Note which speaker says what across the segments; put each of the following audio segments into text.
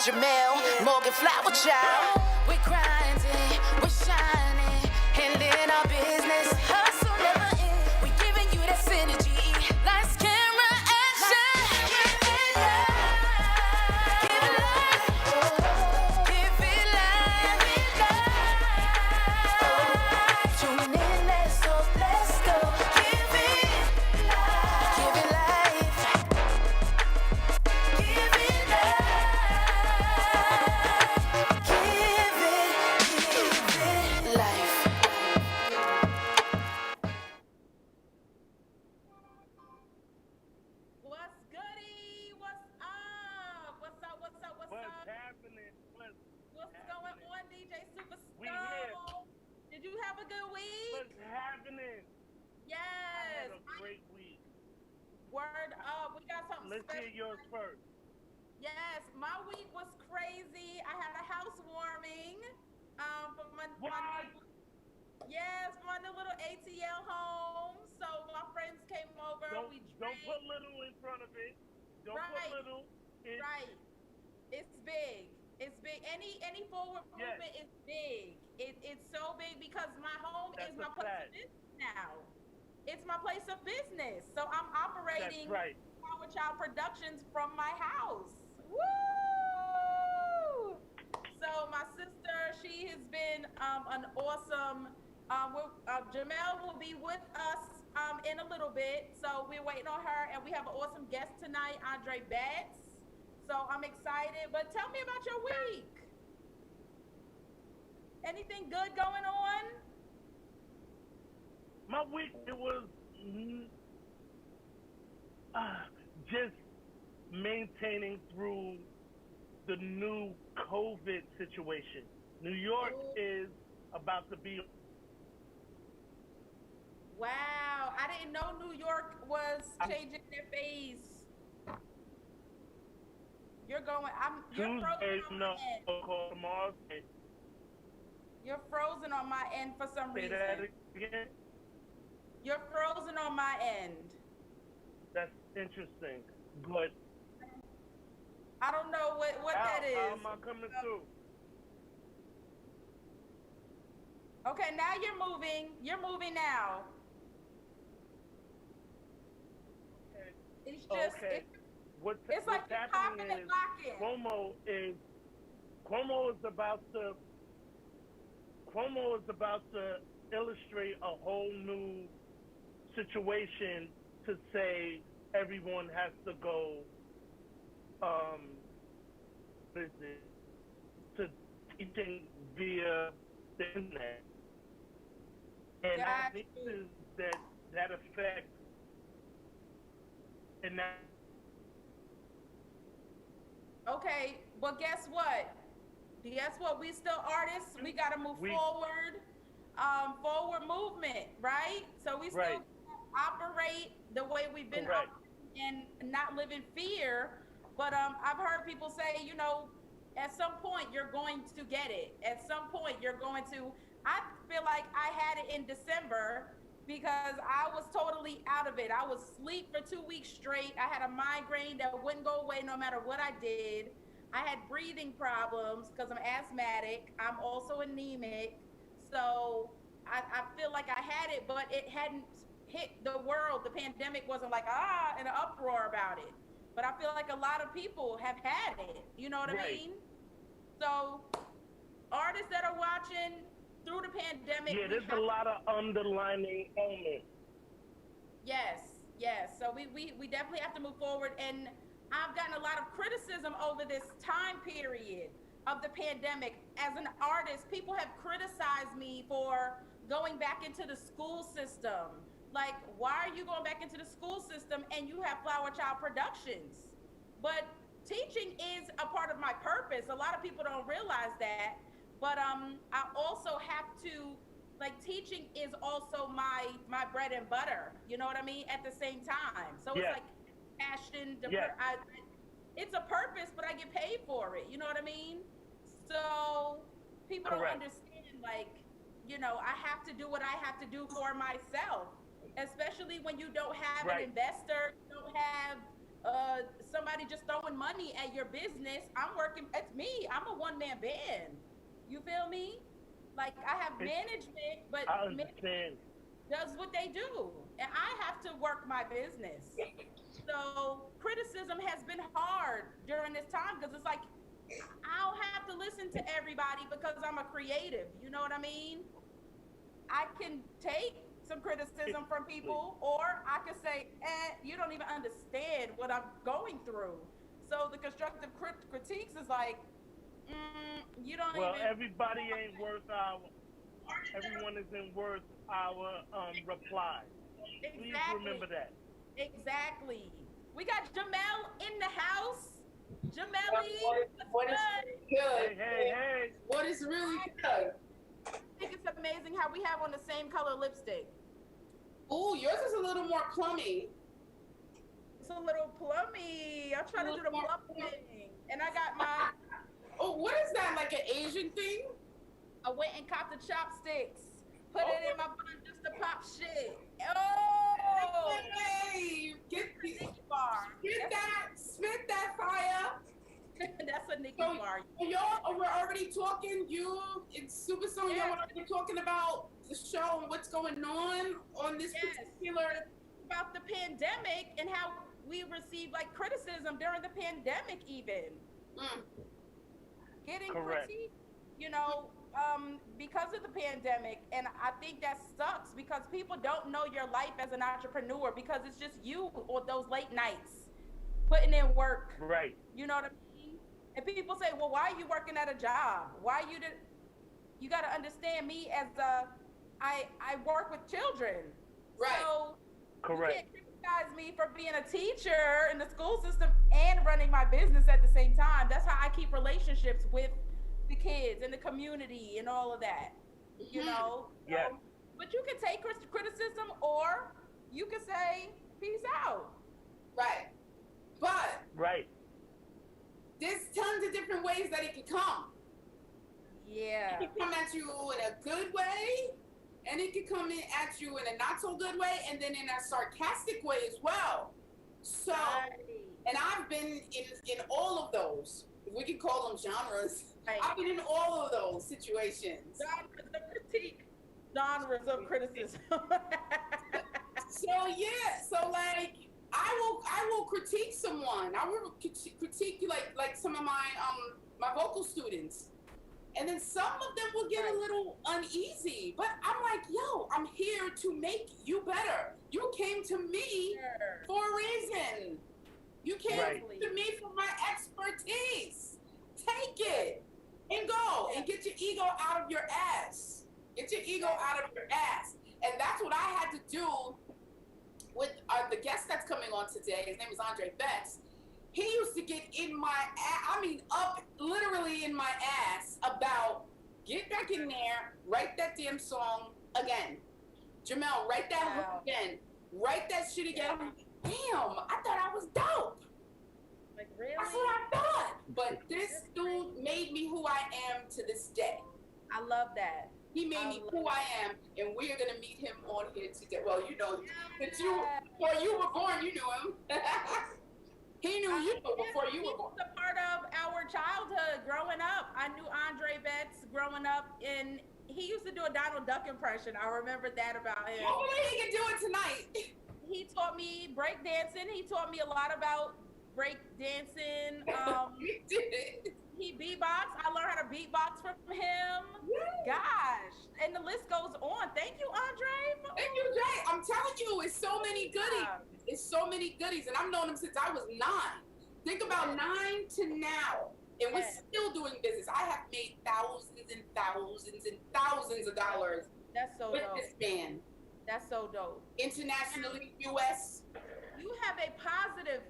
Speaker 1: Jamelle, Morgan Flower Child. We're grinding, we're shining, handling our business. Hustle never ends. We're giving you that synergy. Lights, camera, action. Give it life. Give it life. Give it life. Tune in, let's go, let's go. Give it life. Give it life. Give it life.
Speaker 2: What's goody? What's up? What's up? What's up? What's
Speaker 3: What's
Speaker 2: up?
Speaker 3: happening?
Speaker 2: What's going on, DJ Superstone?
Speaker 3: We here.
Speaker 2: Did you have a good week?
Speaker 3: What's happening?
Speaker 2: Yes.
Speaker 3: I had a great week.
Speaker 2: Word up. We got something
Speaker 3: Let's
Speaker 2: special.
Speaker 3: hear yours first.
Speaker 2: Yes, my week was crazy. I had a housewarming for my yes, for my new little ATL home. So my friends came over.
Speaker 3: Don't
Speaker 2: We drank.
Speaker 3: put little in front of it. Don't
Speaker 2: Right.
Speaker 3: put little.
Speaker 2: Right. It's big. It's big. Any forward
Speaker 3: Yes.
Speaker 2: movement is big. It's so big because my home
Speaker 3: That's
Speaker 2: is my
Speaker 3: a
Speaker 2: place
Speaker 3: fact.
Speaker 2: of business now. It's my place of business. So I'm operating
Speaker 3: That's right.
Speaker 2: FLOWERCHILD Productions from my house. Woo! So my sister, she has been an awesome. Jamelle will be with us in a little bit, so we're waiting on her, and we have an awesome guest tonight, Andre Betts. So I'm excited. But tell me about your week. Anything good going on?
Speaker 3: My week, it was just maintaining through the new COVID situation. New York is about to be.
Speaker 2: Wow, I didn't know New York was changing their phase. You're frozen
Speaker 3: Tuesday,
Speaker 2: on
Speaker 3: no,
Speaker 2: my end.
Speaker 3: tomorrow.
Speaker 2: You're frozen on my end for some
Speaker 3: Say
Speaker 2: reason.
Speaker 3: that again.
Speaker 2: You're frozen on my end.
Speaker 3: That's interesting, but
Speaker 2: I don't know what that is.
Speaker 3: how am I coming through?
Speaker 2: Okay, now you're moving. You're moving now. It's just
Speaker 3: Okay.
Speaker 2: it's like
Speaker 3: what's
Speaker 2: you're
Speaker 3: happening
Speaker 2: popping and
Speaker 3: is
Speaker 2: locking.
Speaker 3: Cuomo is about to illustrate a whole new situation to say everyone has to go to teaching via the internet. And I think that affects and that.
Speaker 2: Okay, but guess what? Guess what? We still artists. We gotta move forward. Forward movement, right? So we still operate the way we've been operating and not live in fear. But I've heard people say, you know, at some point you're going to get it. At some point you're going to. I feel like I had it in December because I was totally out of it. I was asleep for 2 weeks straight. I had a migraine that wouldn't go away no matter what I did. I had breathing problems because I'm asthmatic. I'm also anemic. So I feel like I had it, but it hadn't hit the world. The pandemic wasn't like, in an uproar about it. But I feel like a lot of people have had it. You know what I mean? So artists that are watching through the pandemic.
Speaker 3: Yeah, there's a lot of underlining elements.
Speaker 2: Yes. So we definitely have to move forward. And I've gotten a lot of criticism over this time period of the pandemic. As an artist, people have criticized me for going back into the school system. Like, why are you going back into the school system and you have FLOWERCHILD Productions? But teaching is a part of my purpose. A lot of people don't realize that. But I also have to, like, teaching is also my bread and butter. You know what I mean? At the same time. So it's like passion. It's a purpose, but I get paid for it. You know what I mean? So people don't understand, like, you know, I have to do what I have to do for myself, especially when you don't have an investor, you don't have somebody just throwing money at your business. I'm working. It's me. I'm a one-man band. You feel me? Like I have management, but
Speaker 3: I understand.
Speaker 2: does what they do, and I have to work my business. So criticism has been hard during this time because it's like I don't have to listen to everybody because I'm a creative. You know what I mean? I can take some criticism from people, or I can say, you don't even understand what I'm going through. So the constructive critiques is like, you don't
Speaker 3: Well,
Speaker 2: even.
Speaker 3: everybody ain't worth everyone isn't worth our reply. Please remember that.
Speaker 2: Exactly. We got Jamelle in the house. Jamelle,
Speaker 4: what is good?
Speaker 3: Hey.
Speaker 4: What is really good?
Speaker 2: I think it's amazing how we have on the same color lipstick.
Speaker 4: Ooh, yours is a little more plummy.
Speaker 2: It's a little plummy. I'm trying to do the plum thing. And I got my.
Speaker 4: Oh, what is that? Like an Asian thing?
Speaker 2: I went and caught the chopsticks. Put it in my bun just to pop shit. Oh!
Speaker 4: Hey, get
Speaker 2: bar.
Speaker 4: that, spit that fire.
Speaker 2: That's a Nikki
Speaker 4: So,
Speaker 2: bar.
Speaker 4: y'all, we're already talking. You, it's SUPERSTONE. Y'all already talking about the show and what's going on this particular.
Speaker 2: About the pandemic and how we received like criticism during the pandemic, even getting critiqued, you know, because of the pandemic. And I think that sucks because people don't know your life as an entrepreneur because it's just you or those late nights putting in work.
Speaker 3: Right.
Speaker 2: You know what I mean? And people say, well, why are you working at a job? Why you got to understand me as I work with children.
Speaker 4: Right.
Speaker 2: So
Speaker 3: correct.
Speaker 2: You can't criticize me for being a teacher in the school system and running my business at the same time. That's how I keep relationships with the kids and the community and all of that. You know?
Speaker 3: Yeah.
Speaker 2: But you can take criticism or you can say, peace out.
Speaker 4: Right. But
Speaker 3: right.
Speaker 4: There's tons of different ways that it can come.
Speaker 2: Yeah.
Speaker 4: It can come at you in a good way, and it can come at you in a not so good way, and then in a sarcastic way as well. So, and I've been in all of those. We can call them genres. Right. I've been in all of those situations.
Speaker 2: Genres of critique, genres of criticism.
Speaker 4: So yeah, so like I will critique someone. I will critique like some of my vocal students. And then some of them will get a little uneasy, but I'm like, yo, I'm here to make you better. You came to me for a reason. You came to me for my expertise. Take it and go and get your ego out of your ass. Get your ego out of your ass. And that's what I had to do with the guest that's coming on today. His name is Andre Betts. He used to get in my up literally in my ass about get back in there, write that damn song again. Jamelle, write that hook again. Write that shit again. I'm like, damn, I thought I was dope.
Speaker 2: Like, really?
Speaker 4: That's what I thought. But this dude made me who I am to this day.
Speaker 2: I love that.
Speaker 4: He made me who I am, and we're gonna meet him on here today. Well, you know, before you were born, you knew him. He knew you before you were born.
Speaker 2: He was a part of our childhood growing up. I knew Andre Betts growing up, and he used to do a Donald Duck impression. I remember that about him.
Speaker 4: Hopefully he can do it tonight.
Speaker 2: He taught me break dancing. He taught me a lot about break dancing.
Speaker 4: He did.
Speaker 2: He beatboxed. I learned how to beatbox from him. Gosh, and the list goes on. Thank you, Andre.
Speaker 4: Thank you, Jay. I'm telling you, it's so many goodies. It's so many goodies, and I've known him since I was 9. Think about 9 to now, and we're still doing business. I have made thousands and thousands and thousands of dollars.
Speaker 2: That's so
Speaker 4: with
Speaker 2: dope.
Speaker 4: this man.
Speaker 2: That's so dope.
Speaker 4: Internationally, U.S.
Speaker 2: You have a positive.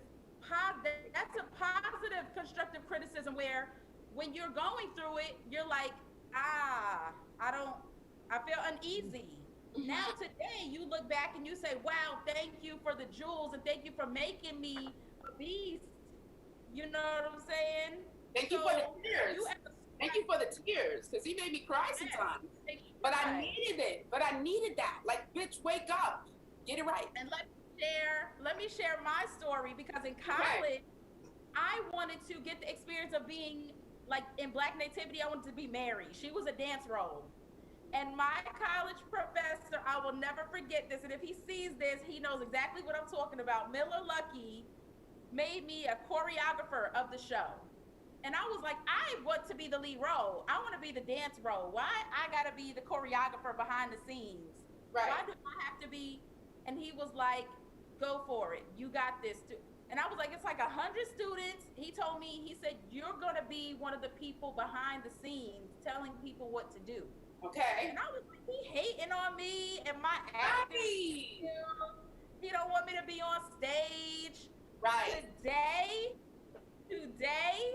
Speaker 2: That's a positive constructive criticism where when you're going through it, you're like, I feel uneasy. Now today you look back and you say, wow, thank you for the jewels and thank you for making me a beast. You know what I'm saying?
Speaker 4: Thank you for the tears. Thank you for the tears, because he made me cry sometimes. But I needed it. But I needed that. Like, bitch, wake up. Get it right.
Speaker 2: And let me share my story, because in college, I wanted to get the experience of being like in Black Nativity. I wanted to be Mary. She was a dance role. And my college professor, I will never forget this. And if he sees this, he knows exactly what I'm talking about. Miller Lucky made me a choreographer of the show. And I was like, I want to be the lead role. I want to be the dance role. Why I got to be the choreographer behind the scenes?
Speaker 4: Right.
Speaker 2: Why do I have to be? And he was like, go for it. You got this too. And I was like, it's like 100 students. He told me, he said, you're going to be one of the people behind the scenes telling people what to do.
Speaker 4: Okay.
Speaker 2: And I was like, he hating on me and my acting skills. He don't want me to be on stage.
Speaker 4: Right.
Speaker 2: Today,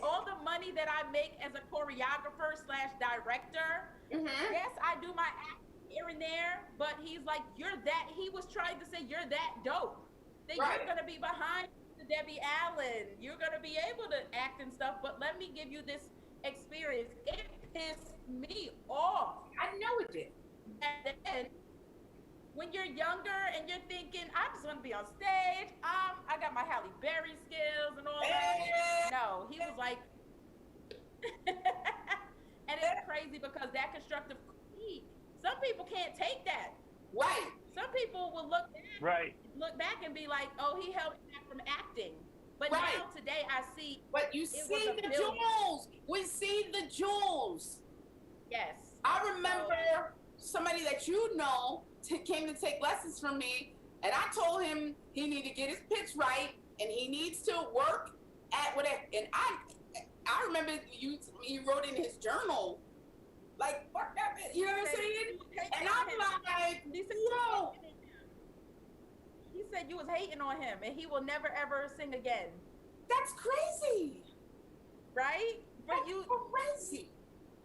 Speaker 2: all the money that I make as a choreographer / director, yes, I do my acting here and there, but he's like, he was trying to say, you're that dope. That you're gonna be behind the Debbie Allen. You're gonna be able to act and stuff, but let me give you this experience. It pissed me off.
Speaker 4: I know it did.
Speaker 2: And then when you're younger and you're thinking, I just want to be on stage, I got my Halle Berry skills and all that. No, he was like, and it's crazy because that constructive critique, some people can't take that.
Speaker 4: Right.
Speaker 2: Some people will look back and be like, oh, he held me back from acting. But now today I see.
Speaker 4: But you see the jewels. We see the jewels.
Speaker 2: Yes.
Speaker 4: I remember somebody that you know came to take lessons from me, and I told him he needed to get his pitch right, and he needs to work at whatever. And I remember you wrote in his journal, like, fuck that bitch, you know what I'm saying? And I'm like, whoa.
Speaker 2: He said you was hating on him, and he will never ever sing again.
Speaker 4: That's crazy.
Speaker 2: Right? But
Speaker 4: That's crazy.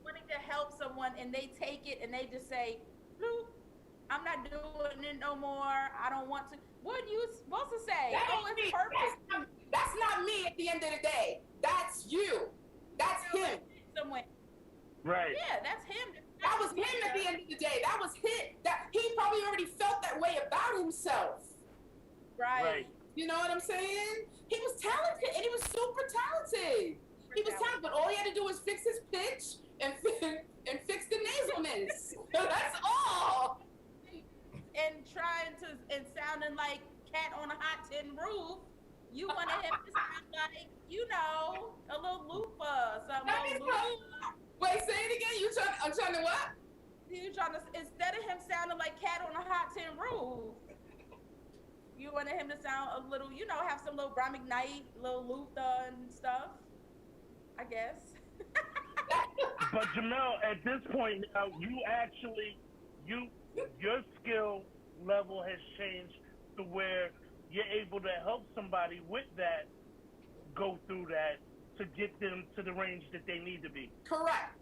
Speaker 2: Wanting to help someone, and they take it and they just say, "Bloop, I'm not doing it no more. I don't want to." What are you supposed to say? It's perfect.
Speaker 4: That's not me at the end of the day. That's you. That's him.
Speaker 2: Somewhere.
Speaker 3: Right.
Speaker 2: Yeah, that's him.
Speaker 4: That was him at the end of the day. That was him. That he probably already felt that way about himself.
Speaker 2: Right.
Speaker 4: You know what I'm saying? He was talented, and he was super talented. He was talented, but all he had to do was fix his pitch and fix the nasalness. That's all.
Speaker 2: And sounding like Cat on a Hot Tin Roof, you wanted him to sound like, a little loofah, something.
Speaker 4: Wait, say it again. I'm trying to what?
Speaker 2: You trying to, instead of him sounding like Cat on a Hot Tin Roof, you wanted him to sound a little, have some little Brian McKnight, little Luther and stuff, I guess.
Speaker 3: But Jamelle, at this point now, your skill level has changed to where you're able to help somebody with that, go through that, to get them to the range that they need to be.
Speaker 4: Correct.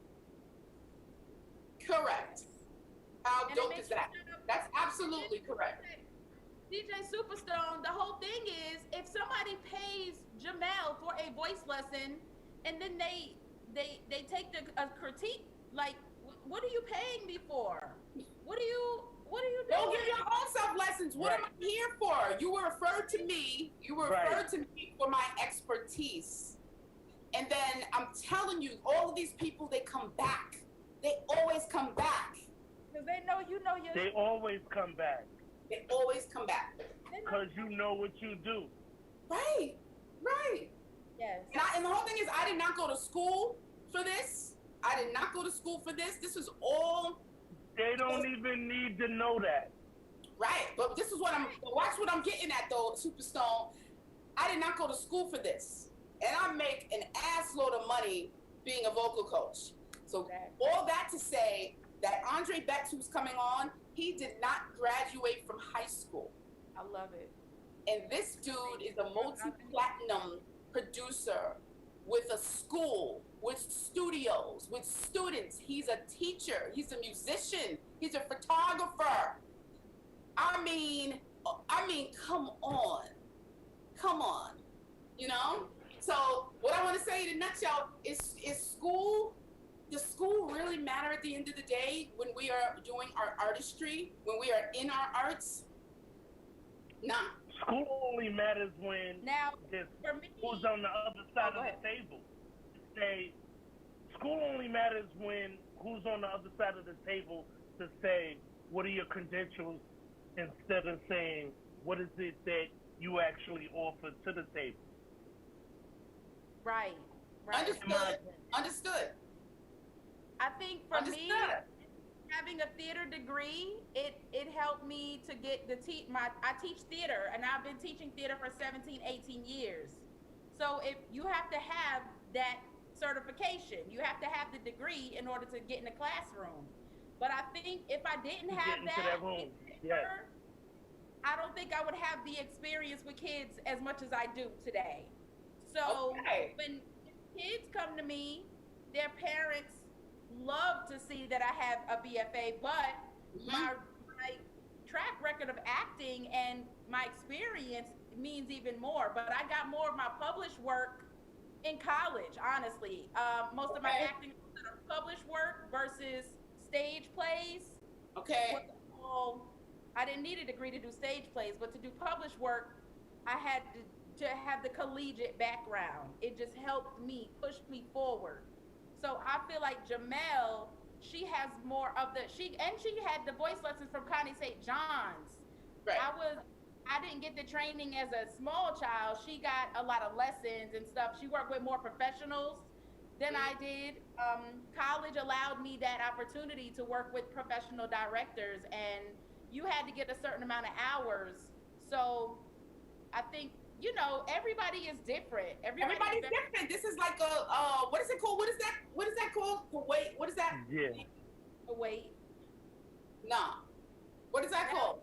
Speaker 4: How dope is that? That's absolutely correct.
Speaker 2: DJ Superstone, the whole thing is, if somebody pays Jamelle for a voice lesson, and then they take a critique, like, what are you paying me for? What are you doing?
Speaker 4: Don't give your own self lessons. What am I here for? You were referred to me. You were referred to me for my expertise. And then I'm telling you, all of these people, they come back. They always come back.
Speaker 2: Because they know you.
Speaker 3: They always come back.
Speaker 4: They always come back.
Speaker 3: Because you know what you do.
Speaker 4: Right.
Speaker 2: Yes.
Speaker 4: And the whole thing is, I did not go to school for this. This was all.
Speaker 3: They don't even need to know that.
Speaker 4: Right. But this is watch what I'm getting at, though, Superstone. I did not go to school for this. And I make an ass load of money being a vocal coach. So all that to say that Andre Betts, who's coming on, he did not graduate from high school.
Speaker 2: I love it.
Speaker 4: And this dude is a multi-platinum producer with a school, with studios, with students. He's a teacher. He's a musician. He's a photographer. I mean, come on. So what I want to say in a nutshell is school. Does school really matter at the end of the day when we are doing our artistry, when we are in our arts? Nah.
Speaker 3: School only matters when
Speaker 2: Now,
Speaker 3: there's
Speaker 2: for me,
Speaker 3: who's on the other side
Speaker 2: go
Speaker 3: of
Speaker 2: ahead.
Speaker 3: the table. Say, school only matters when who's on the other side of the table to say, what are your credentials, instead of saying, what is it that you actually offer to the table?
Speaker 2: Right.
Speaker 4: Understood.
Speaker 2: I think for me, having a theater degree, it helped me to get I teach theater, and I've been teaching theater for 17, 18 years. So if you have to have that certification, you have to have the degree in order to get in the classroom. But I think if I didn't have that
Speaker 3: room.
Speaker 2: I don't think I would have the experience with kids as much as I do today. So when kids come to me, their parents love to see that I have a BFA, but my track record of acting and my experience means even more. But I got more of my published work in college, honestly. Most of my acting are published work versus stage plays. I didn't need a degree to do stage plays, but to do published work, I had to have the collegiate background. It just helped me, pushed me forward. So I feel like Jamelle, she has more of she had the voice lessons from Connie St. John's. Right. I didn't get the training as a small child. She got a lot of lessons and stuff. She worked with more professionals than I did. College allowed me that opportunity to work with professional directors, and you had to get a certain amount of hours. So I think, everybody is different. Everybody's
Speaker 4: different. This is like a what is it called? What is that called? Wait, what is that?
Speaker 3: Yeah.
Speaker 2: Wait.
Speaker 4: Nah. What is that called?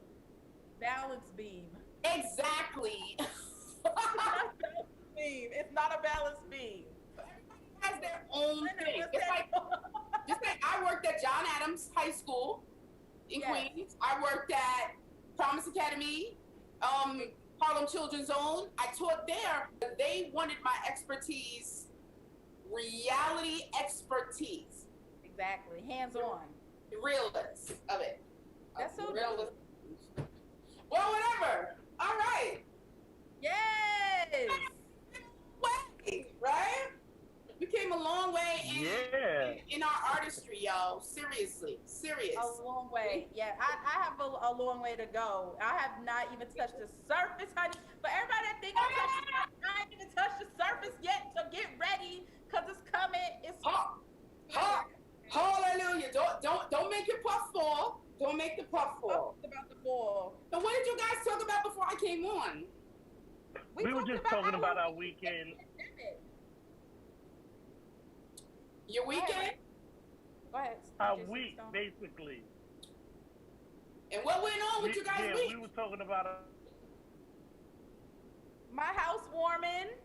Speaker 2: Balance beam.
Speaker 4: Exactly.
Speaker 2: It's not a balance beam.
Speaker 4: Everybody has their own thing. Just like I worked at John Adams High School in Queens. I worked at Promise Academy, Harlem Children's Zone. I taught there. They wanted my expertise, reality expertise.
Speaker 2: Exactly, hands-on.
Speaker 4: The realness of it.
Speaker 2: That's so
Speaker 4: realist. Well, whatever. All right.
Speaker 2: Yes.
Speaker 4: Way, right? We came a long way in our artistry, y'all. Seriously, serious.
Speaker 2: A long way. Yeah, I have a long way to go. I have not even touched the surface, honey. But everybody that think I ain't even touched the surface yet. So get ready, cause it's coming. It's
Speaker 4: hallelujah. Don't make your puff fall. Don't make the puff fall.
Speaker 2: About the ball.
Speaker 4: So what did you guys talk about before I came on?
Speaker 3: We were just talking about our weekend.
Speaker 4: Your weekend?
Speaker 2: Go ahead.
Speaker 3: Our week, basically.
Speaker 4: And what went on with you guys' week?
Speaker 3: We were talking about
Speaker 2: my housewarming.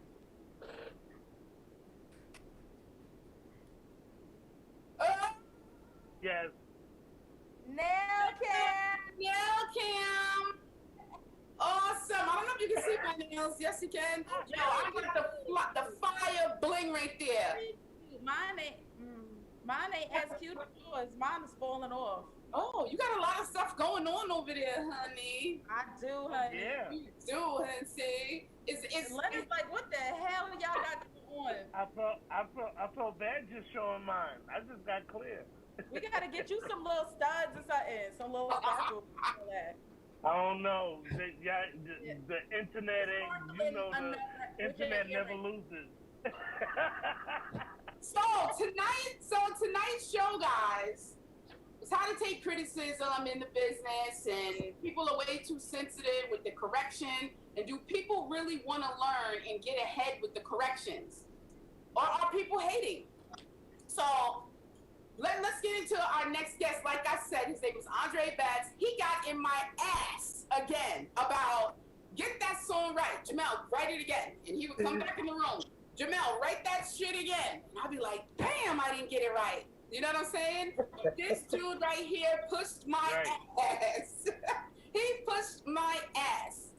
Speaker 3: Yes.
Speaker 2: Nail cam.
Speaker 4: Awesome. I don't know if you can see my nails. Yes, you can. Yo, I got the fire bling right there.
Speaker 2: Mine ain't as cute as yours. Mine is falling off.
Speaker 4: Oh, you got a lot of stuff going on over there, honey.
Speaker 2: I do, honey.
Speaker 4: Yeah. You do, honey. See?
Speaker 2: Leonard's like, what the hell y'all got going on?
Speaker 3: I felt bad just showing mine. I just got clear.
Speaker 2: We gotta get you some little studs or something, some little sparkles.
Speaker 3: I don't know. The internet ain't, the internet never loses.
Speaker 4: So tonight's show, guys, is how to take criticism in the business, and people are way too sensitive with the correction. And do people really want to learn and get ahead with the corrections, or are people hating? So let's get into our next guest. Like I said, his name was Andre Batts. He got in my ass again about get that song right. Jamelle, write it again. And he would come back in the room. Jamelle, write that shit again. And I'd be like, damn, I didn't get it right. You know what I'm saying? This dude right here pushed my ass. He pushed my ass.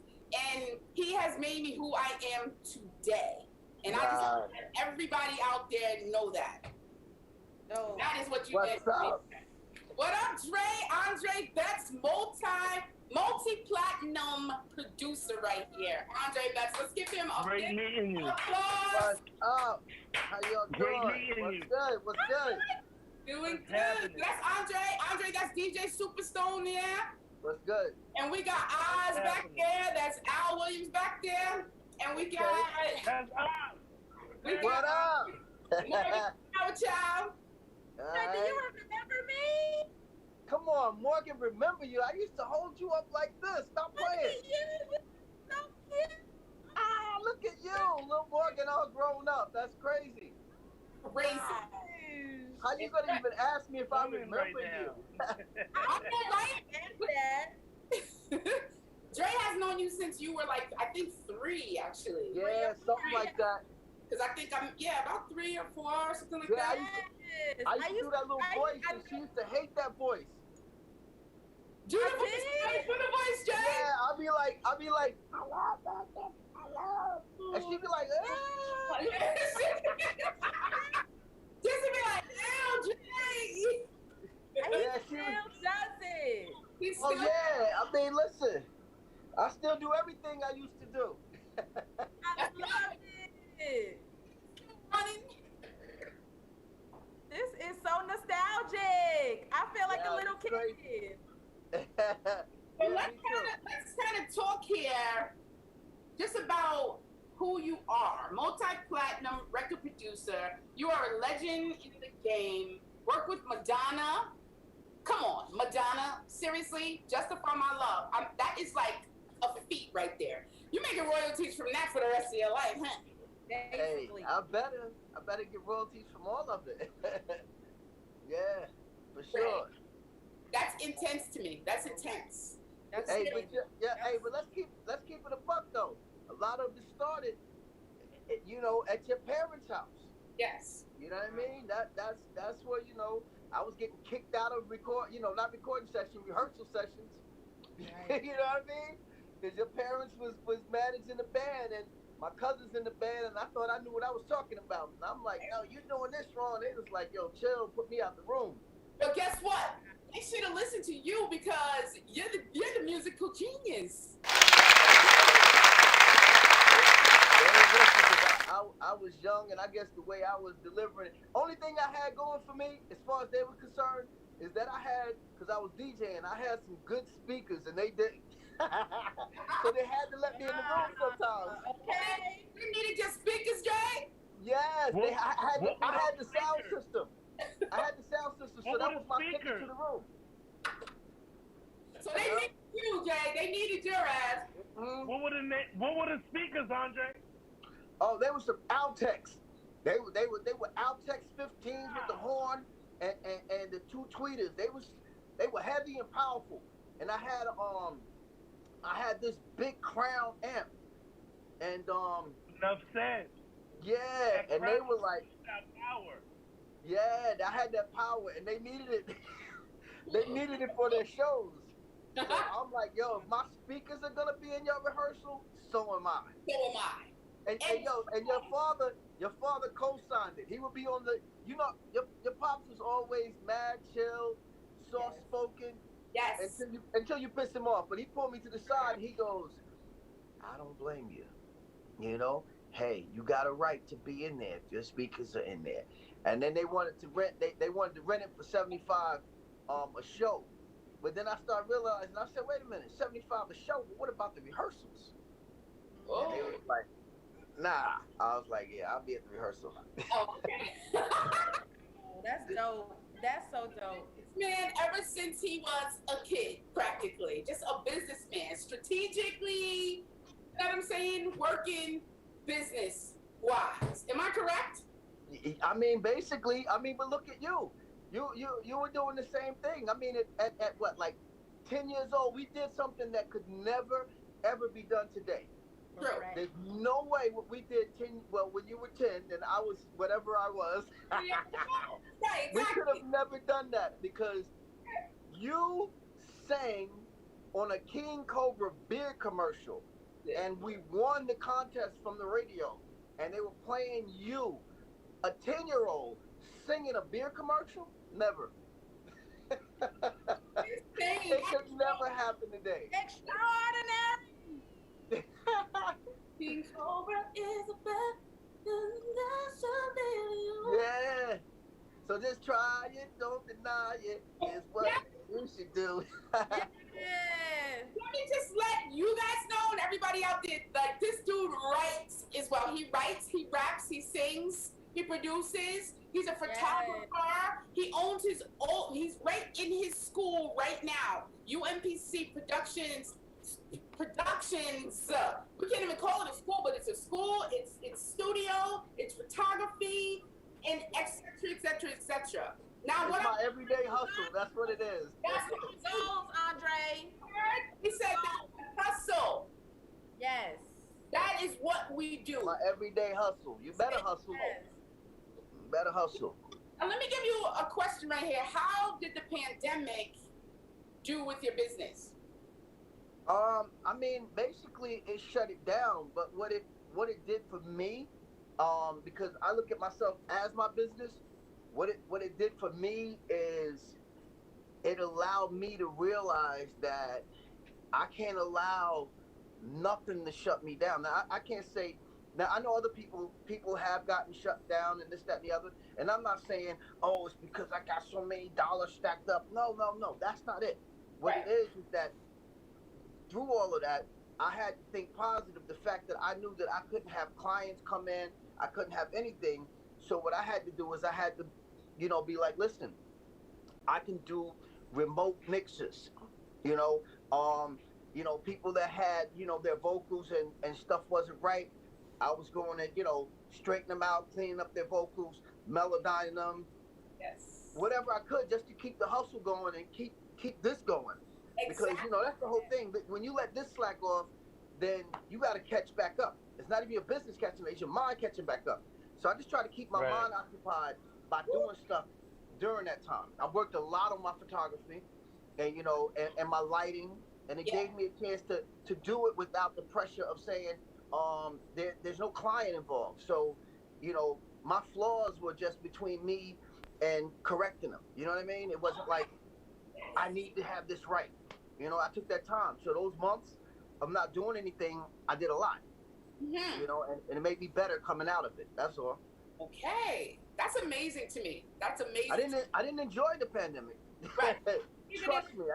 Speaker 4: And he has made me who I am today. And I just want everybody out there know that. No, that is what you did. What up, Dre? Andre Batts, multi-platinum producer right here, Andre Betts. Let's give him a
Speaker 3: Great
Speaker 4: big
Speaker 3: meeting you.
Speaker 4: applause.
Speaker 5: What's up? How y'all
Speaker 3: Great
Speaker 5: doing?
Speaker 3: meeting
Speaker 5: What's
Speaker 3: you.
Speaker 5: good? What's good?
Speaker 4: Doing
Speaker 3: What's
Speaker 4: good.
Speaker 3: happening?
Speaker 4: That's Andre. Andre, that's DJ Superstone there.
Speaker 5: What's good?
Speaker 4: And we got Oz
Speaker 3: What's
Speaker 4: back
Speaker 3: happening?
Speaker 4: there. That's Al Williams back there. And we got
Speaker 3: That's up.
Speaker 5: What up?
Speaker 4: FLOWERCHILD.
Speaker 2: Do you remember me?
Speaker 5: Come on, Morgan, remember you. I used to hold you up like this. Stop playing. Ah, look at you. Little Morgan all grown up. That's crazy.
Speaker 4: Crazy.
Speaker 5: How you going to even ask me if I
Speaker 3: Woman
Speaker 5: remember
Speaker 3: right
Speaker 5: you?
Speaker 4: I'm right. Dre has known you since you were like, I think 3 actually.
Speaker 5: Yeah, something like that.
Speaker 4: Because I think I'm, about 3 or 4 or something like
Speaker 5: Yeah,
Speaker 4: that.
Speaker 5: I used to do that little voice, and she used to hate that voice.
Speaker 4: Do the voice, Jay.
Speaker 5: Yeah, I'll be like, I love that. I love. And she'd be like,
Speaker 4: Just to be like, damn, Jay.
Speaker 5: Yeah, she
Speaker 2: Still
Speaker 5: was.
Speaker 2: does it.
Speaker 4: He's
Speaker 5: Oh
Speaker 4: still-
Speaker 5: yeah, I mean, listen, I still do everything I used to do.
Speaker 2: I love it.
Speaker 4: running.
Speaker 2: This is so nostalgic. I feel like
Speaker 5: Yeah,
Speaker 2: a little
Speaker 5: it's great.
Speaker 2: kid.
Speaker 4: Well,
Speaker 5: Yeah,
Speaker 4: let's
Speaker 5: me too.
Speaker 4: kind of talk here just about who you are. Multi-platinum record producer. You are a legend in the game. Work with Madonna. Come on, Madonna. Seriously, Justify My Love. That is like a feat right there. You're making royalties from that for the rest of your life, huh?
Speaker 5: Hey,
Speaker 2: Basically.
Speaker 5: I better get royalties from all of it. Yeah, for sure.
Speaker 4: That's intense to me. That's intense.
Speaker 2: That's
Speaker 5: Hey,
Speaker 2: it.
Speaker 5: but let's keep it a buck though. A lot of it started, at your parents' house.
Speaker 4: Yes.
Speaker 5: You know what I mean? That's where I was getting kicked out of not recording sessions, rehearsal sessions.
Speaker 2: Right.
Speaker 5: You know what I mean? Because your parents was managing the band and my cousins in the band, and I thought I knew what I was talking about. And I'm like, no, you're doing this wrong. They was like, yo, chill, put me out the room.
Speaker 4: But guess what? They should have listened to you because you're the musical genius.
Speaker 5: I was young, and I guess the way I was delivering, only thing I had going for me, as far as they were concerned, is that because I was DJing, I had some good speakers, and they didn't. So they had to let me in the room sometimes.
Speaker 2: Okay.
Speaker 4: You needed your speakers, Jay?
Speaker 5: Yes, I had the sound system. I had the sound system, so
Speaker 3: What
Speaker 5: that
Speaker 3: were
Speaker 5: was
Speaker 3: the
Speaker 5: my ticket
Speaker 3: speakers?
Speaker 5: to the room.
Speaker 4: So they needed you, Jay. They needed your ass.
Speaker 5: Mhm.
Speaker 3: What were the speakers, Andre?
Speaker 5: Oh, they were some Altex. They were Altex 15s with the horn and the 2 tweeters. They were heavy and powerful. And I had this big Crown amp. And
Speaker 3: Enough said.
Speaker 5: yeah, and they were like,
Speaker 3: That power.
Speaker 5: yeah, I had that power, and they needed it. They needed it for their shows. So I'm like, yo, if my speakers are gonna be in your rehearsal, so am I.
Speaker 4: So am I.
Speaker 5: And your father co-signed it. He would be on the, your pops was always mad, chill, soft spoken,
Speaker 4: Yes.
Speaker 5: until you piss him off. But he pulled me to the side and he goes, I don't blame you. Hey, you got a right to be in there if your speakers are in there. And then they wanted to rent it for $75 a show. But then I started realizing, I said, wait a minute, $75 a show, but what about the rehearsals? And they was like, nah. I was like, yeah, I'll be at the rehearsal.
Speaker 4: Okay.
Speaker 2: Oh, that's dope. That's so dope.
Speaker 4: Man, ever since he was a kid, practically, just a businessman, strategically, you know what I'm saying, working business-wise. Am I correct?
Speaker 5: I mean, basically, but look at you. You were doing the same thing. I mean, at what, like 10 years old, we did something that could never, ever be done today.
Speaker 4: True.
Speaker 2: Right.
Speaker 5: There's no way what we did when you were 10 and I was whatever I was.
Speaker 4: Yeah. Right,
Speaker 5: We could
Speaker 4: exactly.
Speaker 5: have never done that because you sang on a King Cobra beer commercial and we won the contest from the radio and they were playing you, a 10-year-old, singing a beer commercial? Never.
Speaker 4: Insane.
Speaker 5: It could never never happen today.
Speaker 2: Extraordinary. King Cobra is a
Speaker 5: Yeah. So just try it, don't deny it. Is what you should do.
Speaker 2: Yeah.
Speaker 4: Let me just let you guys know and everybody out there, like this dude writes as well. He writes, he raps, he sings, he produces. He's a photographer. He owns his own. He's right in his school right now. UMPC Productions. We can't even call it a school, but it's a school. It's studio. It's photography, and etc. Now,
Speaker 5: It's my everyday hustle. That's what it is.
Speaker 2: That's what it goes, Andre.
Speaker 4: He said that hustle.
Speaker 2: Yes.
Speaker 4: That is what we do.
Speaker 5: My everyday hustle. You better hustle.
Speaker 2: Yes.
Speaker 5: You better hustle.
Speaker 4: Now, let me give you a question right here. How did the pandemic do with your business?
Speaker 5: I mean, basically it shut it down, but what it did for me, because I look at myself as my business, what it did for me is it allowed me to realize that I can't allow nothing to shut me down. Now I can't say, now I know other people have gotten shut down and this, that, and the other, and I'm not saying, oh, it's because I got so many dollars stacked up. No, that's not it. What it is that through all of that, I had to think positive. The fact that I knew that I couldn't have clients come in, I couldn't have anything. So what I had to do is I had to, be like, listen, I can do remote mixes. People that had, their vocals and stuff wasn't right. I was going to, straighten them out, cleaning up their vocals, melodying them.
Speaker 4: Yes.
Speaker 5: Whatever I could just to keep the hustle going and keep this going. Because, that's the whole thing. But when you let this slack off, then you got to catch back up. It's not even your business catching, it's your mind catching back up. So I just try to keep my mind occupied by doing stuff during that time. I worked a lot on my photography and, and my lighting. And it gave me a chance to do it without the pressure of saying there's no client involved. So, my flaws were just between me and correcting them. You know what I mean? It wasn't like, I need to have this right. I took that time. So those months of not doing anything, I did a lot.
Speaker 4: Mm-hmm.
Speaker 5: And it made me better coming out of it. That's all.
Speaker 4: Okay, that's amazing to me. That's amazing.
Speaker 5: I didn't enjoy the pandemic.
Speaker 4: Right.
Speaker 5: Trust me,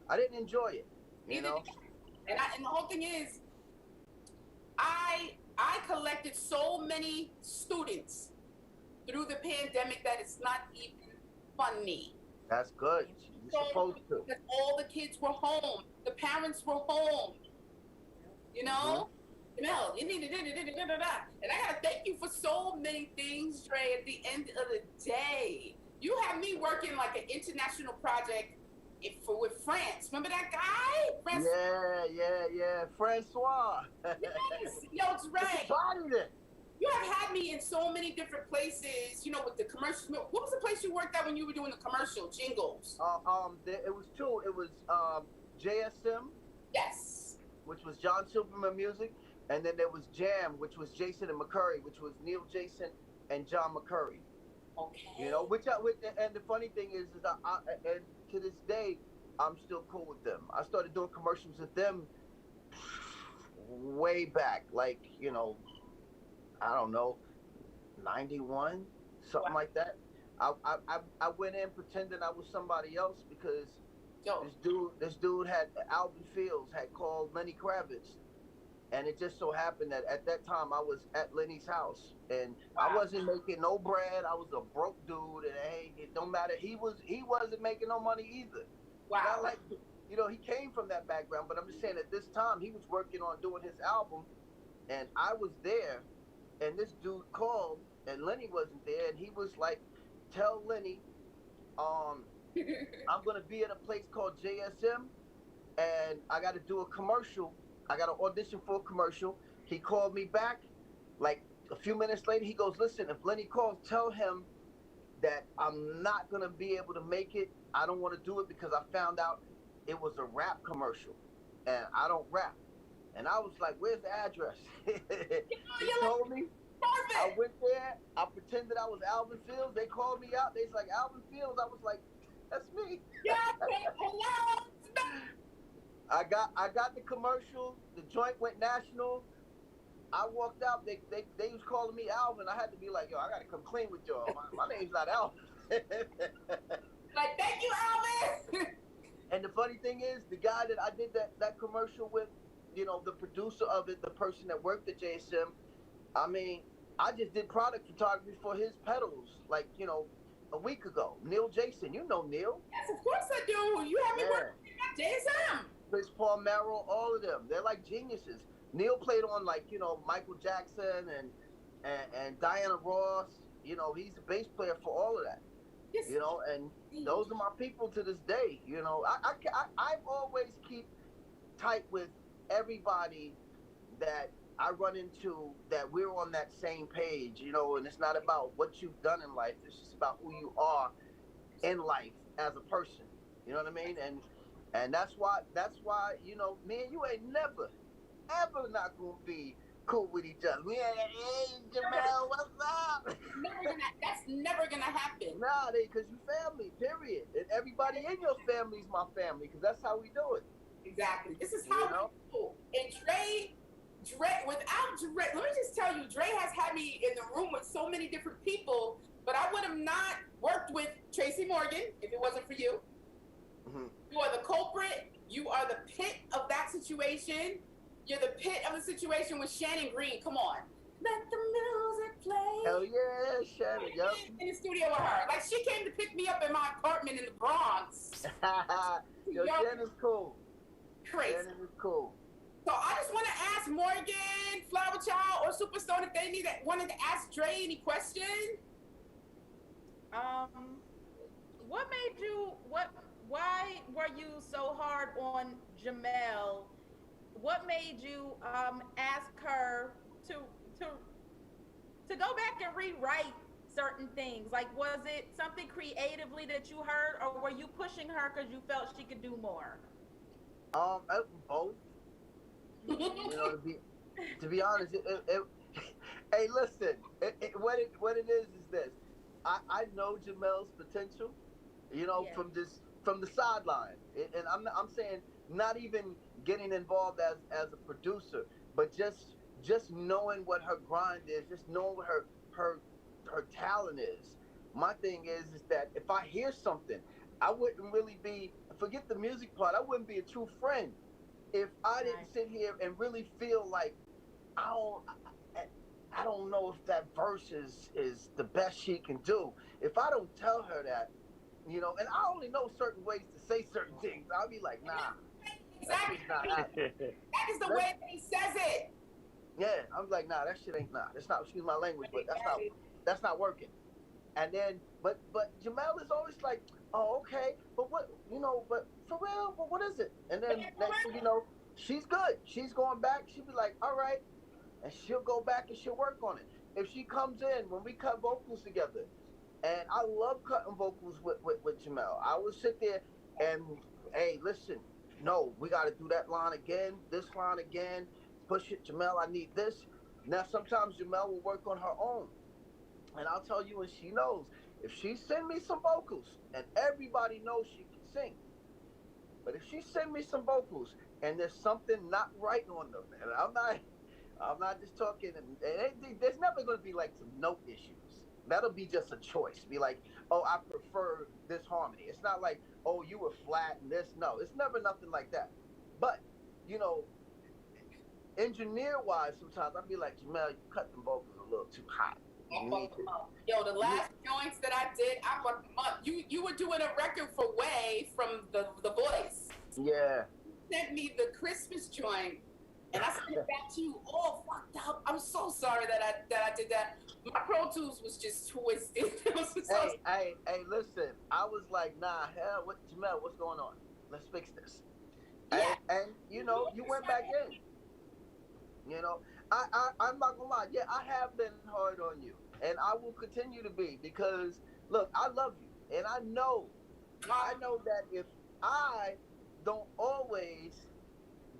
Speaker 5: I didn't enjoy it. And
Speaker 4: the whole thing is, I collected so many students through the pandemic that it's not even funny.
Speaker 5: That's good. You're supposed to.
Speaker 4: Because all the kids were home. The parents were home. Jamelle, you need to da-da-da-da-da-da. And I gotta thank you for so many things, Dre. At the end of the day, you have me working like an international project with France. Remember that guy?
Speaker 5: Yeah. Francois.
Speaker 4: Yes. Yo, Dre. You have had me in so many different places, with the commercials. What was the place you worked at when you were doing the commercial jingles?
Speaker 5: It was two. It was JSM.
Speaker 4: Yes.
Speaker 5: Which was John Silverman Music, and then there was Jam, which was Jason and McCurry, which was Neil Jason and John McCurry.
Speaker 4: Okay.
Speaker 5: And the funny thing is and to this day, I'm still cool with them. I started doing commercials with them way back, like, I don't know, 91, something like that. I went in pretending I was somebody else because this dude had Alvin Fields had called Lenny Kravitz, and it just so happened that at that time I was at Lenny's house and I wasn't making no bread. I was a broke dude, and hey, it don't matter. He wasn't making no money either.
Speaker 4: Wow.
Speaker 5: Not like, he came from that background, but I'm just saying at this time he was working on doing his album, and I was there. And this dude called, and Lenny wasn't there, and he was like, tell Lenny, I'm going to be at a place called JSM, and I got to do a commercial. I got to audition for a commercial. He called me back. Like, a few minutes later, he goes, listen, if Lenny calls, tell him that I'm not going to be able to make it. I don't want to do it because I found out it was a rap commercial, and I don't rap. And I was like, where's the address? He told me.
Speaker 4: Perfect.
Speaker 5: I went there. I pretended I was Alvin Fields. They called me out. They was like, Alvin Fields. I was like, that's me.
Speaker 4: Yeah, hello.
Speaker 5: I got the commercial. The joint went national. I walked out. They was calling me Alvin. I had to be like, yo, I gotta come clean with y'all. My name's not Alvin.
Speaker 4: Like, thank you, Alvin.
Speaker 5: And the funny thing is, the guy that I did that commercial with, the producer of it, the person that worked at JSM, I mean, I just did product photography for his pedals, like, a week ago. Neil Jason, you know Neil.
Speaker 4: Yes, of course I do. You have me working at JSM.
Speaker 5: Chris Paul Merrill, all of them. They're like geniuses. Neil played on like, Michael Jackson and Diana Ross. He's the bass player for all of that.
Speaker 4: Yes.
Speaker 5: And those are my people to this day. I've always keep tight with everybody that I run into, that we're on that same page, and it's not about what you've done in life. It's just about who you are in life as a person. You know what I mean? And that's why, me and you ain't never, ever not gonna be cool with each other. We ain't, hey, Jamelle, what's up?
Speaker 4: That's never gonna happen.
Speaker 5: Nah, because you family, period. And everybody in your family is my family, because that's how we do it.
Speaker 4: Exactly. This is how we do. And without Dre, let me just tell you, Dre has had me in the room with so many different people, but I would have not worked with Tracy Morgan if it wasn't for you. Mm-hmm. You are the culprit. You are the pit of that situation. You're the pit of the situation with Shannon Green. Come on. Let the music play.
Speaker 5: Hell yeah, Shannon. Yep.
Speaker 4: In the studio with her. Like, she came to pick me up in my apartment in the Bronx.
Speaker 5: Yo, Shannon's cool.
Speaker 4: Crazy.
Speaker 5: Shannon is cool.
Speaker 4: So I just want to ask Morgan, FLOWERCHILD, or SUPERSTONE if they wanted to ask Dre any question.
Speaker 2: Why were you so hard on JAMELLE? What made you ask her to go back and rewrite certain things? Like, was it something creatively that you heard, or were you pushing her because you felt she could do more?
Speaker 5: Both. To be honest, hey, listen. What it is this. I know Jamelle's potential. From the sideline, and I'm saying not even getting involved as a producer, but just knowing what her grind is, just knowing what her talent is. My thing is that if I hear something, I wouldn't really be, forget the music part, I wouldn't be a true friend if I didn't sit here and really feel like I don't know if that verse is the best she can do. If I don't tell her that, and I only know certain ways to say certain things, I'll be like, nah.
Speaker 4: Exactly. That is the way that he says it.
Speaker 5: Yeah, I'm like, nah, that shit ain't, that's not, excuse my language, but that's not working. And then, but JAMELLE is always like, oh, okay, but what, but for real, but what is it? And then next thing you know, she's good. She's going back. She'll be like, all right. And she'll go back and she'll work on it. If she comes in, when we cut vocals together, and I love cutting vocals with JAMELLE, I will sit there and, hey, listen, no, we got to do that line again, this line again, push it, JAMELLE, I need this. Now, sometimes JAMELLE will work on her own. And I'll tell you, and she knows, if she send me some vocals, and everybody knows she can sing, but if she send me some vocals and there's something not right on them, and I'm not just talking, and there's never going to be like some note issues. That'll be just a choice. Be like, oh, I prefer this harmony. It's not like, oh, you were flat and this. No, it's never nothing like that. But, engineer-wise, sometimes I'll be like, JAMELLE, you cut them vocals a little too hot.
Speaker 4: Yo, the last joints that I did, you were doing a record for Way from the Voice.
Speaker 5: Yeah.
Speaker 4: You sent me the Christmas joint, and I sent it back to you all fucked up. I'm so sorry that I did that. My Pro Tools was just twisted.
Speaker 5: Hey, listen. I was like, nah, hell, JAMELLE, what's going on? Let's fix this.
Speaker 4: Yeah.
Speaker 5: And you went back in. I'm not gonna lie. Yeah, I have been hard on you, and I will continue to be, because look, I love you, and I know that if I don't always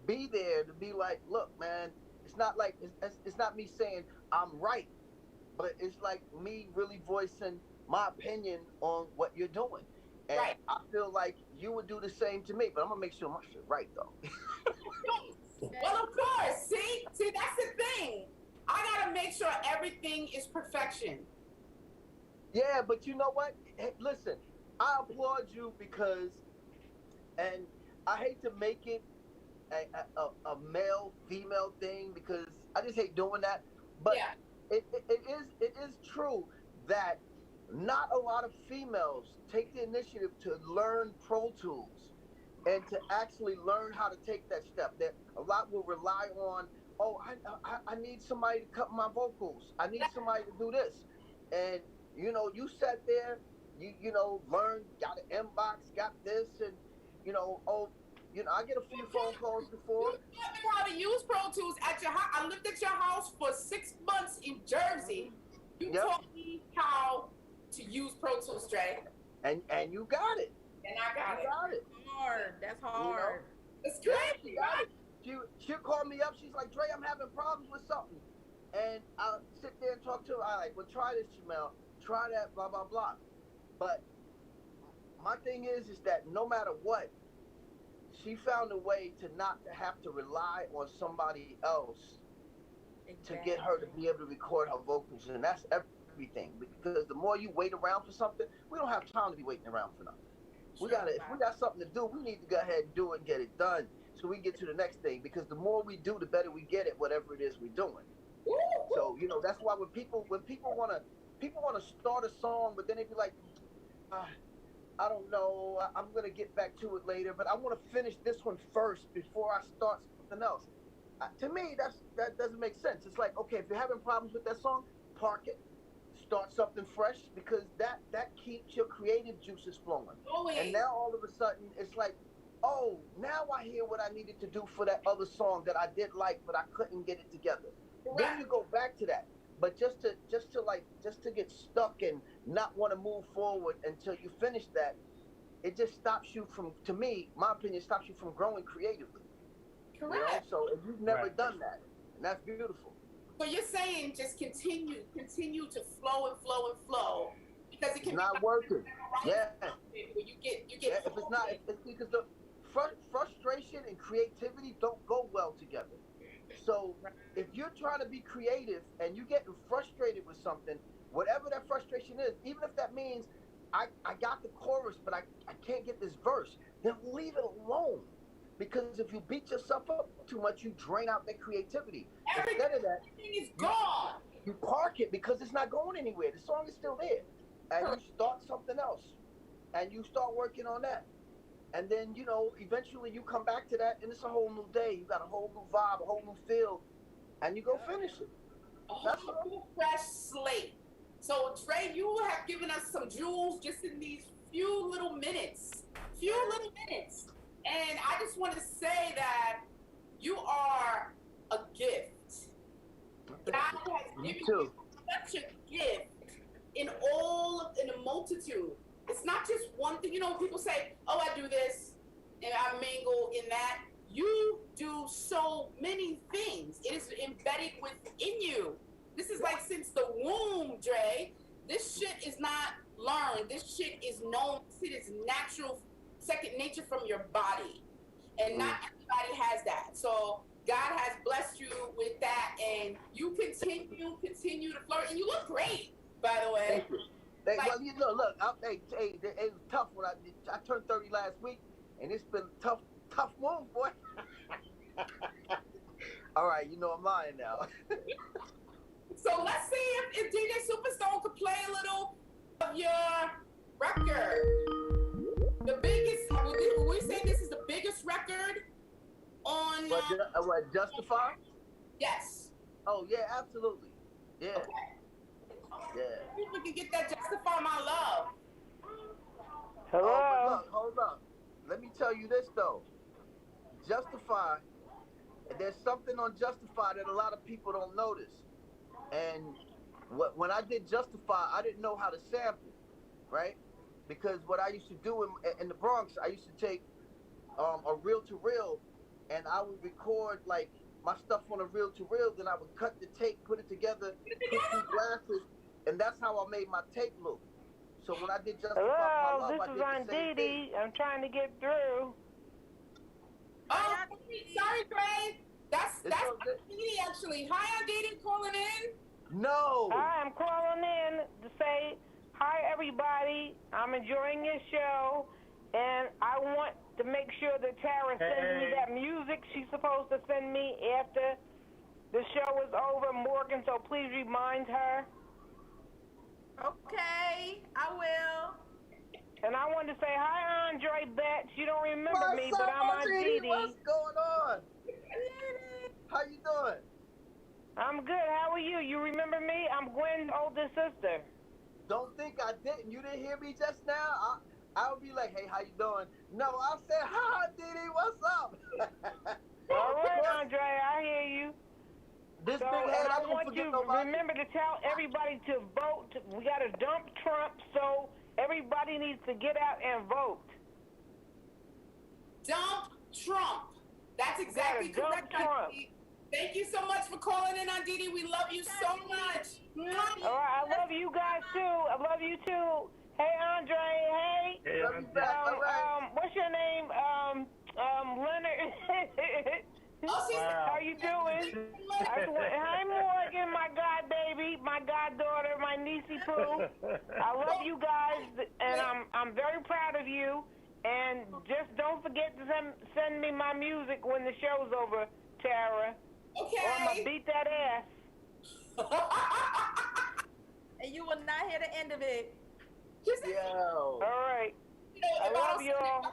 Speaker 5: be there to be like, look, man, it's not like it's not me saying I'm right, but it's like me really voicing my opinion on what you're doing, and I feel like you would do the same to me. But I'm gonna make sure my shit right though.
Speaker 4: Well, of course. See, that's the thing. I gotta make sure everything is perfection.
Speaker 5: Yeah, but you know what? Hey, listen, I applaud you because, and I hate to make it a male female thing because I just hate doing that. But
Speaker 4: Yeah.
Speaker 5: it is true that not a lot of females take the initiative to learn Pro Tools and to actually learn how to take that step. That a lot will rely on, oh, I need somebody to cut my vocals. I need somebody to do this. And, you know, you sat there, you know, learned, got an inbox, got this, and, you know, oh, you know, I get a few phone calls before.
Speaker 4: You taught me how to use Pro Tools at your house. I lived at your house for 6 months in Jersey. You taught me how to use Pro Tools, Dre.
Speaker 5: And you got it.
Speaker 4: And I got it.
Speaker 2: Hard. That's hard.
Speaker 4: It's crazy, right?
Speaker 5: She'll call me up. She's like, Dre, I'm having problems with something. And I'll sit there and talk to her. I like, well, try this, Jamel. Try that, blah, blah, blah. But my thing is that no matter what, she found a way to not to have to rely on somebody else to get her to be able to record her vocals. And that's everything. Because the more you wait around for something, we don't have time to be waiting around for nothing. If we got something to do, we need to go ahead and do it and get it done so we can get to the next thing. Because the more we do, the better we get at whatever it is we're doing. So, you know, that's why when people wanna start a song, but then they be like, I don't know, I'm gonna get back to it later, but I want to finish this one first before I start something else. To me, that doesn't make sense. It's like, okay, if you're having problems with that song, park it, start something fresh, because that keeps your creative juices flowing. And now all of a sudden, it's like, oh, now I hear what I needed to do for that other song that I did like, but I couldn't get it together. Right. Then you go back to that. But just to get stuck and not want to move forward until you finish that, it just stops you from, to me, my opinion, stops you from growing creatively.
Speaker 4: Correct.
Speaker 5: You know? So if you've never done that, and that's beautiful.
Speaker 4: So you're saying just continue to flow and flow and flow, because it can
Speaker 5: it's not working. Yeah.
Speaker 4: You get.
Speaker 5: Yeah, if it's not, it's because the frustration and creativity don't go well together. So if you're trying to be creative and you're getting frustrated with something, whatever that frustration is, even if that means I got the chorus, but I can't get this verse, then leave it alone. Because if you beat yourself up too much, you drain out that creativity. Instead of that,
Speaker 4: everything is gone.
Speaker 5: You park it because it's not going anywhere. The song is still there. And you start something else. And you start working on that. And then, you know, eventually you come back to that and it's a whole new day. You got a whole new vibe, a whole new feel. And you go finish it.
Speaker 4: A whole new fresh slate. So, Trey, you have given us some jewels just in these few little minutes. And I just want to say that you are a gift. God has given you such a gift in a multitude. It's not just one thing. You know, people say, oh, I do this and I mingle in that. You do so many things. It is embedded within you. This is like since the womb, Dre. This shit is not learned. This shit is known. This shit is natural, second nature from your body. And not everybody has that. So God has blessed you with that, and you continue to flourish. And you look great, by the way.
Speaker 5: Thank you. Well, you know, look, it was tough when I turned 30 last week, and it's been tough move, boy. All right, you know I'm lying now.
Speaker 4: So let's see if DJ Superstone could play a little of your record. The biggest, would we say this is the biggest record on...
Speaker 5: What, Justify?
Speaker 4: Yes.
Speaker 5: Oh, yeah, absolutely. Yeah.
Speaker 4: Okay.
Speaker 5: Yeah.
Speaker 4: If we can get that Justify My Love.
Speaker 3: Hello?
Speaker 5: Oh, but hold up. Let me tell you this, though. Justify, there's something on Justify that a lot of people don't notice. And when I did Justify, I didn't know how to sample, right? Because what I used to do in the Bronx, I used to take a reel-to-reel, and I would record, like, my stuff on a reel-to-reel, then I would cut the tape, put it together, put two glasses, and that's how I made my tape look. So when I did Justify My
Speaker 6: Hello,
Speaker 5: Love,
Speaker 6: this
Speaker 5: I
Speaker 6: is
Speaker 5: did the
Speaker 6: Aunt
Speaker 5: same
Speaker 6: Dee
Speaker 5: thing.
Speaker 6: Dee. I'm trying to get through.
Speaker 4: Oh, sorry, Dre. That's
Speaker 5: It's all good.
Speaker 4: Aunt Didi actually. Hi, Aunt Didi, calling in.
Speaker 5: No.
Speaker 6: Hi, I'm calling in to say hi, everybody. I'm enjoying your show, and I want to make sure that Tara sends me that music she's supposed to send me after the show is over, Morgan, so please remind her.
Speaker 2: Okay, I will.
Speaker 6: And I want to say hi, Andre Betts. You don't remember
Speaker 5: What's
Speaker 6: me,
Speaker 5: up,
Speaker 6: but I'm Aunt
Speaker 5: Didi?
Speaker 6: Dee Dee.
Speaker 5: What's going on? How you doing?
Speaker 6: I'm good. How are you? You remember me? I'm Gwen's older sister.
Speaker 5: Don't think I didn't. You didn't hear me just now? I would be like, hey, how you doing? No, I said, hi, Didi, what's up?
Speaker 6: All right, Andre, I hear you.
Speaker 5: This
Speaker 6: So,
Speaker 5: big head,
Speaker 6: and I
Speaker 5: I don't
Speaker 6: want
Speaker 5: forget
Speaker 6: you
Speaker 5: nobody.
Speaker 6: remember to tell everybody to vote. We got to dump Trump, so everybody needs to get out and vote.
Speaker 4: Dump Trump. That's exactly
Speaker 6: Dump
Speaker 4: correct, Aunt
Speaker 6: Trump.
Speaker 4: Didi. Thank you so much for calling in, Aunt Didi. We love you so much.
Speaker 6: All right, I love you guys too. I love you too. Hey, Andre. Hey.
Speaker 3: Hey,
Speaker 5: Love you back, all right.
Speaker 6: What's your name? Leonard.
Speaker 4: Oh, she's
Speaker 6: How you doing? Hi, Morgan, my god baby, my goddaughter, my niecey poo. I love you guys, and I'm very proud of you. And just don't forget to send me my music when the show's over, Tara.
Speaker 4: Okay.
Speaker 6: Or I'm gonna beat that ass.
Speaker 2: And you will not hear the end of it.
Speaker 5: Yo.
Speaker 6: All right. I love y'all.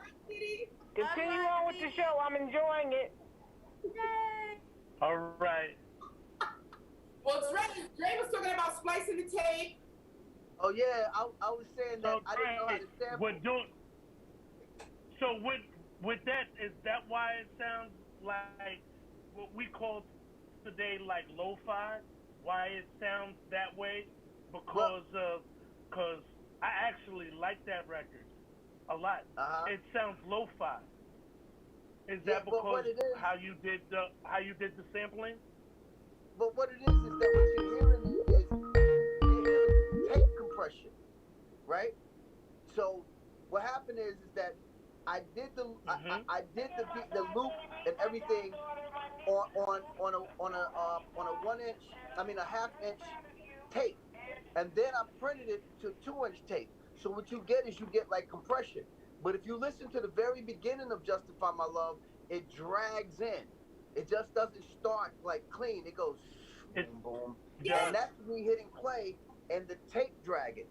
Speaker 6: Continue on with the show. I'm enjoying it.
Speaker 2: Yay!
Speaker 3: All right.
Speaker 4: Well, Dre was talking about splicing the tape.
Speaker 5: Oh, yeah, I was saying that I didn't know how to sample.
Speaker 3: So with that, is that why it sounds like what we call today like lo-fi? Why it sounds that way? Because I actually like that record a lot. It sounds lo-fi. Is that because how you did the sampling?
Speaker 5: But what it is that what you're hearing is you're hearing tape compression, right? So what happened is that I did the I did the loop and everything on a 1 inch, a half-inch tape, and then I printed it to 2-inch tape. So what you get is you get like compression. But if you listen to the very beginning of Justify My Love, it drags in. It just doesn't start like clean. It goes boom, boom.
Speaker 3: Yeah.
Speaker 5: And that's me hitting play and the tape dragging.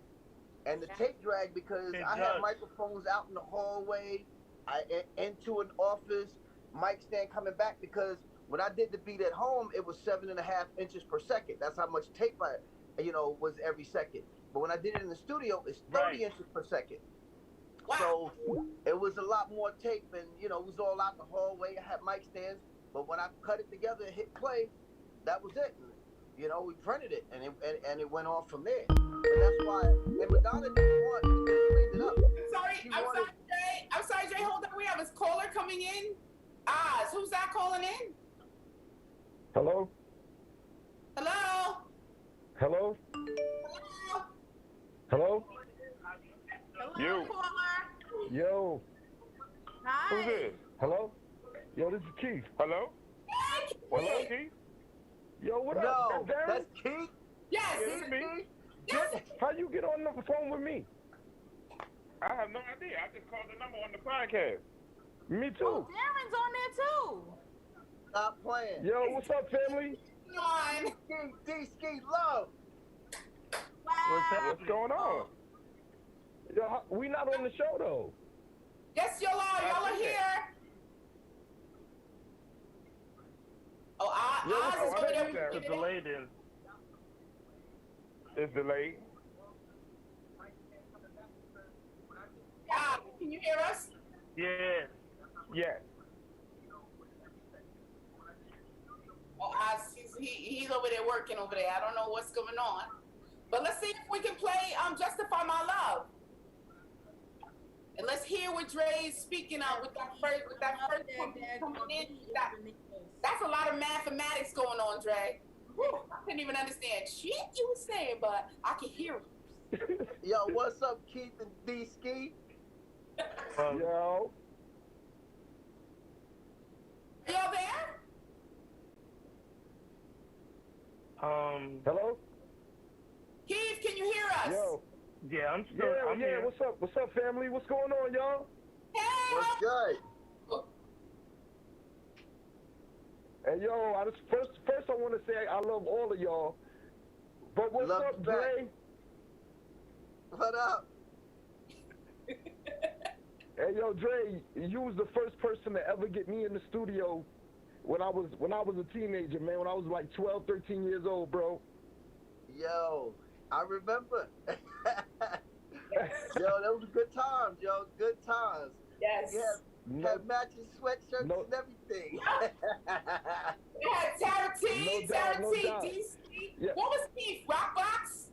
Speaker 5: And the tape drag because I had microphones out in the hallway, into an office, mic stand coming back, because when I did the beat at home, it was 7.5 inches per second. That's how much tape was every second. But when I did it in the studio, it's 30 inches per second. Wow. So it was a lot more tape, and it was all out in the hallway. I had mic stands, but when I cut it together and hit play, that was it. And, we printed it, and it went on from there. But that's why. And Madonna didn't want to clean it up.
Speaker 4: I'm sorry, Jay. Hold on. We have a caller coming in. Oz, who's that calling in?
Speaker 7: Hello.
Speaker 4: Hello.
Speaker 7: Hello. Hello.
Speaker 2: Hello, caller.
Speaker 7: Yo.
Speaker 2: Hi.
Speaker 7: Who's this? Hello. Yo, this is Keith. Hello. Hello, Keith. Yo, what up?
Speaker 5: No,
Speaker 7: Darren?
Speaker 5: that's Keith.
Speaker 4: Yes,
Speaker 7: it's me.
Speaker 4: Yes.
Speaker 7: How you get on the phone with me? I have no idea. I just called the number on the podcast. Me too.
Speaker 2: Oh, Darren's on there too.
Speaker 5: Stop playing.
Speaker 7: Yo, what's up, family?
Speaker 5: D-Ski Love.
Speaker 2: Wow.
Speaker 7: What's going on? Yo, we not on the show though.
Speaker 4: Yes, y'all are. Y'all are here. Oh, Oz is over there.
Speaker 3: It's delayed in.
Speaker 7: It's delayed.
Speaker 4: Can you hear us?
Speaker 3: Yeah.
Speaker 7: Yeah.
Speaker 4: Oh, Oz, he's over there working over there. I don't know what's going on. But let's see if we can play Justify My Love. And let's hear what Dre is speaking of with that first one coming in. That's a lot of mathematics going on, Dre. Whew, I couldn't even understand shit you were saying, but I can hear you.
Speaker 5: Yo, what's up, Keith and D Ski?
Speaker 7: Yo.
Speaker 4: Y'all there?
Speaker 7: Hello?
Speaker 4: Keith, can you hear us?
Speaker 7: Yo.
Speaker 3: Yeah, I'm still.
Speaker 7: Yeah,
Speaker 3: I'm
Speaker 7: yeah.
Speaker 3: here.
Speaker 7: What's up? What's up, family? What's going on, y'all?
Speaker 4: Hey,
Speaker 5: What's good?
Speaker 7: Hey, yo, first I want to say I love all of y'all. But what's
Speaker 5: Love
Speaker 7: up,
Speaker 5: you back.
Speaker 7: Dre?
Speaker 5: What up?
Speaker 7: Hey, yo, Dre, you was the first person to ever get me in the studio when I was a teenager, man. When I was like 12, 13 years old, bro.
Speaker 5: Yo, I remember. Yo, those were good times, yo. Good times.
Speaker 4: yes.
Speaker 5: You had matching sweatshirts
Speaker 7: No.
Speaker 5: and everything.
Speaker 4: Yeah, Tara T,
Speaker 7: No doubt,
Speaker 4: Tara
Speaker 7: no
Speaker 4: T,
Speaker 7: doubt.
Speaker 4: DC.
Speaker 7: Yeah.
Speaker 4: What was Keith? Rockbox?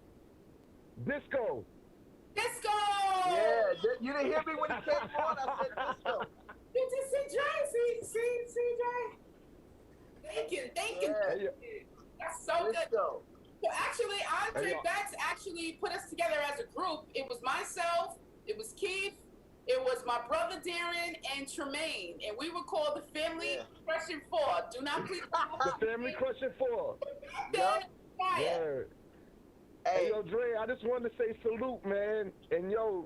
Speaker 7: Disco.
Speaker 4: Disco!
Speaker 5: Yeah, you didn't hear me when he came on. I said disco.
Speaker 4: You just see Dre, see Dre. Thinking.
Speaker 5: Yeah.
Speaker 7: Hey, yo.
Speaker 4: That's so good.
Speaker 5: Disco.
Speaker 4: So actually, Andre
Speaker 7: Hey, yo.
Speaker 4: Betts actually put us together as a group. It was myself, it was Keith, it was my brother Darren, and Tremaine. And we were called the Family Crushing Four. Do not please.
Speaker 7: The Family Crushing 4.
Speaker 4: Then, fire.
Speaker 7: Yeah. Hey, yo, Dre, I just wanted to say salute, man. And yo,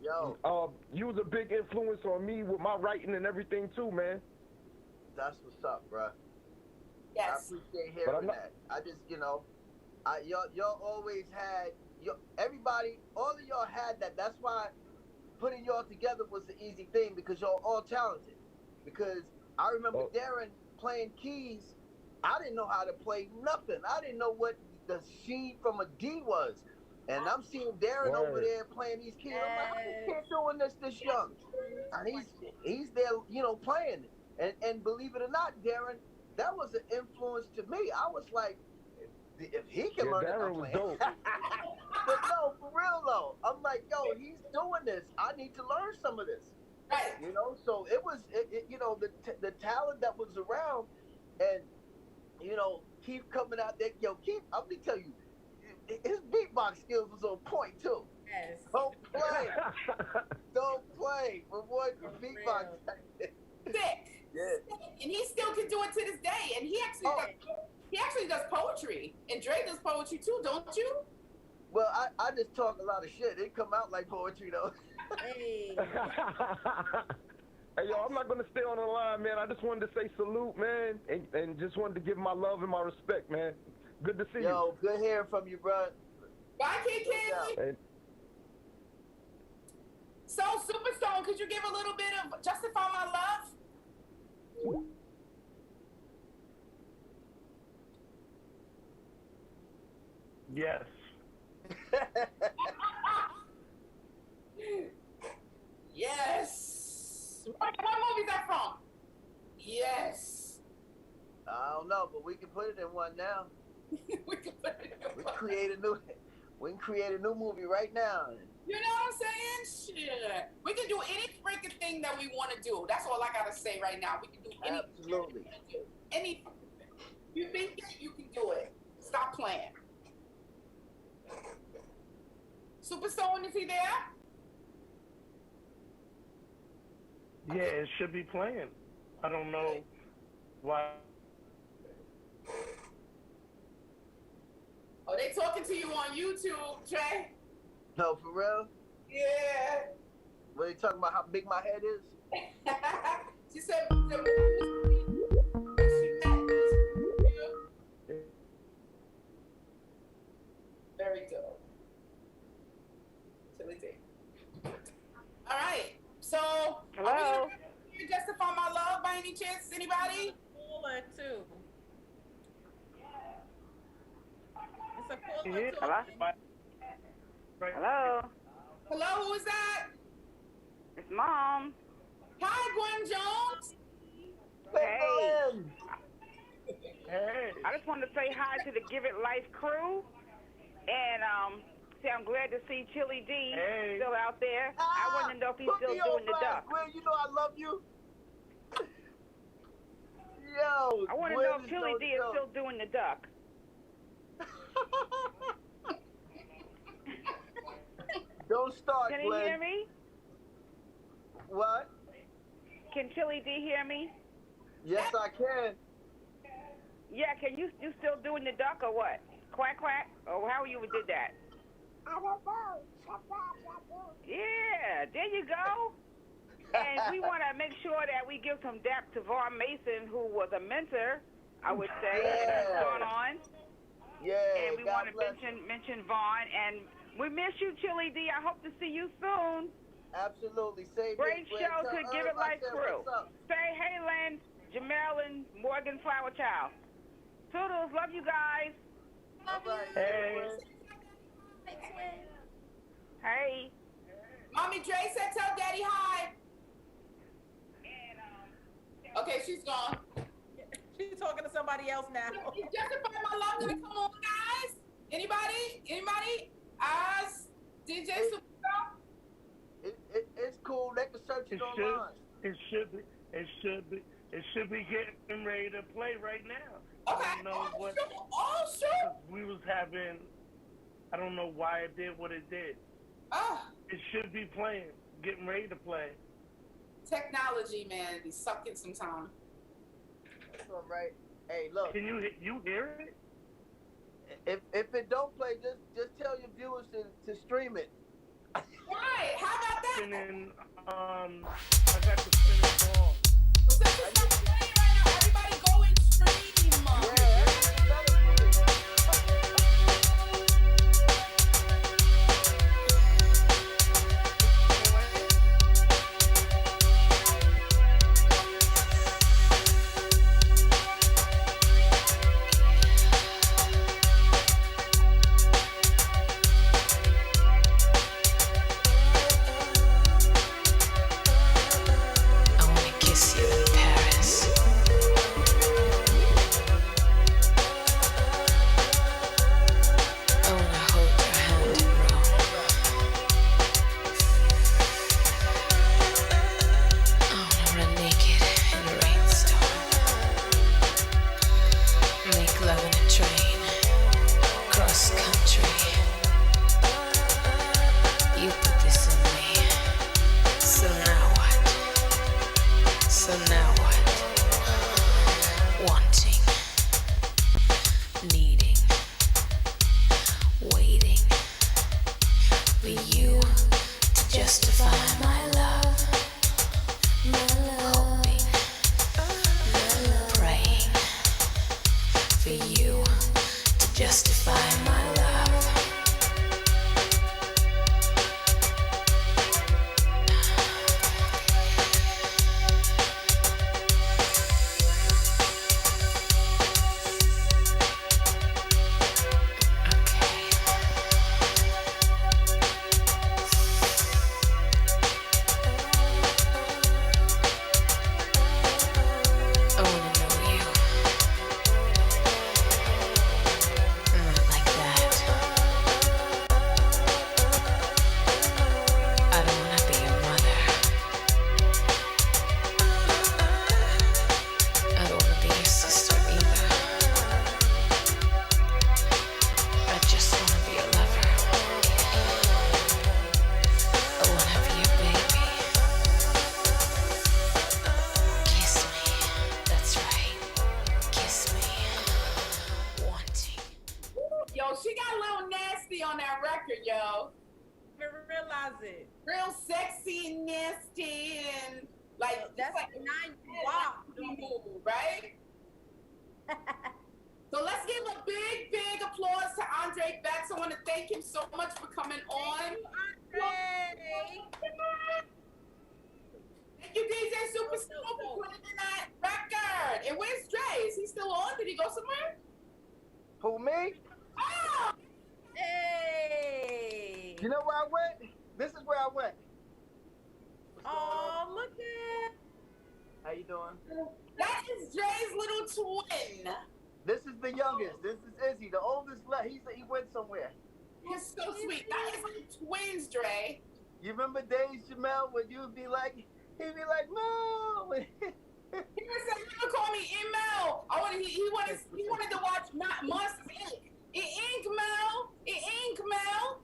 Speaker 7: you was a big influence on me with my writing and everything too, man.
Speaker 5: That's what's up, bro.
Speaker 4: Yes.
Speaker 5: I appreciate hearing that. I just, y'all always had, everybody, all of y'all had that. That's why putting y'all together was the easy thing, because y'all all talented. Because I remember Darren playing keys. I didn't know how to play nothing. I didn't know what the C from a D was. And I'm seeing Darren over there playing these keys. I'm like, how this kid doing this young? And he's there, playing. And believe it or not, Darren, that was an influence to me. I was like, if he can learn it, I'm playing. But no, for real though, I'm like, yo, he's doing this. I need to learn some of this.
Speaker 4: Right.
Speaker 5: So it was, the talent that was around, and Keith coming out there. Yo, Keith, I'm gonna tell you, his beatbox skills was on point too.
Speaker 2: Yes.
Speaker 5: Don't play. Don't play. My boy can beatbox.
Speaker 4: Sick.
Speaker 5: Yeah.
Speaker 4: And he still can do it to this day. And he actually does poetry. And Dre does poetry too, don't you?
Speaker 5: Well, I just talk a lot of shit. It come out like poetry though.
Speaker 2: Hey.
Speaker 7: Hey, yo, I'm not going to stay on the line, man. I just wanted to say salute, man, and just wanted to give my love and my respect, man. Good to see you.
Speaker 5: Yo, good hearing from you, bro.
Speaker 4: Bye, Kiki.
Speaker 7: Hey.
Speaker 4: So, Superstone, could you give a little bit of Justify My Love?
Speaker 3: Yes.
Speaker 4: Yes. What movie is that from? Yes.
Speaker 5: I don't know, but we can put it in one now.
Speaker 4: We can put it in
Speaker 5: We
Speaker 4: one.
Speaker 5: We can create a new movie right now.
Speaker 4: You know what I'm saying? Shit. We can do any freaking thing that we want to do. That's all I gotta say right now. We can do anything.
Speaker 5: Absolutely.
Speaker 4: Anything. You think it, you can do it. Stop playing. Superstone, is he there?
Speaker 3: Yeah, it should be playing. I don't know why.
Speaker 4: Oh, they talking to you on YouTube, Trey?
Speaker 5: No, for real?
Speaker 4: Yeah.
Speaker 5: What, they talking about how big my head is?
Speaker 4: She said, very good. Chili tea. All right. So,
Speaker 6: Hello?
Speaker 4: are we gonna Justify My Love by any chance? Anybody?
Speaker 2: Cooler too. It's a cooler
Speaker 3: Yeah.
Speaker 2: too.
Speaker 6: Hello?
Speaker 4: Hello, who is that?
Speaker 6: It's Mom.
Speaker 4: Hi, Gwen Jones.
Speaker 6: Hey.
Speaker 3: Hey.
Speaker 6: I just wanted to say hi to the Give It Life crew. And say I'm glad to see Chili D still out there. I wanted to know if he's still doing the duck.
Speaker 5: Gwen, you know I love you. Yo,
Speaker 6: I want to know if Chili D is still doing the duck.
Speaker 5: Don't start,
Speaker 6: Can
Speaker 5: Glenn.
Speaker 6: he hear me?
Speaker 5: What?
Speaker 6: Can Chili D hear me?
Speaker 5: Yes, I can.
Speaker 6: Yeah, can you still doing the duck or what? Quack quack? Or how you did that?
Speaker 8: I don't know.
Speaker 6: Yeah, there you go. And we want to make sure that we give some dap to Vaughn Mason, who was a mentor, I would say, and has gone on.
Speaker 5: Yeah.
Speaker 6: And we want to mention Vaughn. And we miss you, Chili D. I hope to see you soon.
Speaker 5: Absolutely. Same
Speaker 6: Great
Speaker 5: here,
Speaker 6: show
Speaker 5: Glenn.
Speaker 6: to
Speaker 5: Tell
Speaker 6: Give It
Speaker 5: Herb I
Speaker 6: Life
Speaker 5: said
Speaker 6: crew.
Speaker 5: what's up.
Speaker 6: Say hey, Len, Jamelle, and Morgan Flowerchild. Toodles, love you guys.
Speaker 5: Bye-bye.
Speaker 3: Hey.
Speaker 6: Hey.
Speaker 4: Mommy Dre said tell Daddy hi. Okay, she's gone.
Speaker 2: She's talking to somebody else now.
Speaker 4: Is Justify My Love gonna come on, guys? Anybody? DJ Superstar?
Speaker 5: It's cool. They can search it online.
Speaker 3: It should be getting ready to play right now.
Speaker 4: Okay.
Speaker 3: I don't know what.
Speaker 4: Oh, sure.
Speaker 3: We was having. I don't know why it did what it did. It should be playing. Getting ready to play.
Speaker 4: Technology, man, be sucking some time.
Speaker 5: That's all right. Hey, look.
Speaker 3: Can you hear it?
Speaker 5: If it don't play, just tell your viewers to stream it.
Speaker 4: Right. How about that?
Speaker 3: Spinning. I got the spinning ball.
Speaker 4: Well, since it's not playing right now, everybody go and stream.
Speaker 5: Yeah, everybody better
Speaker 1: I wanna kiss you in Paris. I wanna hold your hand in Rome. I wanna run naked in a rainstorm. Make love in a train, cross country. You put this in me. So now what? So now what? Wanting, needing, waiting for you to justify my love. Hoping, praying for you to justify my love. I wanna know you. Not like that. I don't wanna be your mother. I don't wanna be your sister either. I just wanna be a lover. I wanna be your baby. Kiss me. That's right. Kiss me. Wanting.
Speaker 4: Yo, she got a little nasty on that record, yo.
Speaker 2: I realize it.
Speaker 4: Real sexy and nasty and like
Speaker 2: That's
Speaker 4: like
Speaker 2: a 9
Speaker 4: move, right? So let's give a big applause to Andre Betts. I want to thank him so much for coming on. Thank you, DJ Superstar, for putting in that record. And where's Dre? Is he still on? Did he go somewhere?
Speaker 5: Who, me?
Speaker 4: Oh!
Speaker 2: Hey.
Speaker 5: You know where I went? This is where I went. What's going on?
Speaker 2: Oh, look at.
Speaker 5: How you doing?
Speaker 4: That is Dre's little twin.
Speaker 5: This is the youngest. This is Izzy. The oldest left. He went somewhere.
Speaker 4: He's so sweet. That is like twins, Dre.
Speaker 5: You remember days, Jamel, when you'd be like, he'd be like, no.
Speaker 4: He said, "You gonna call me Mel." He wanted to watch not Monsters Inc. Ink Mel.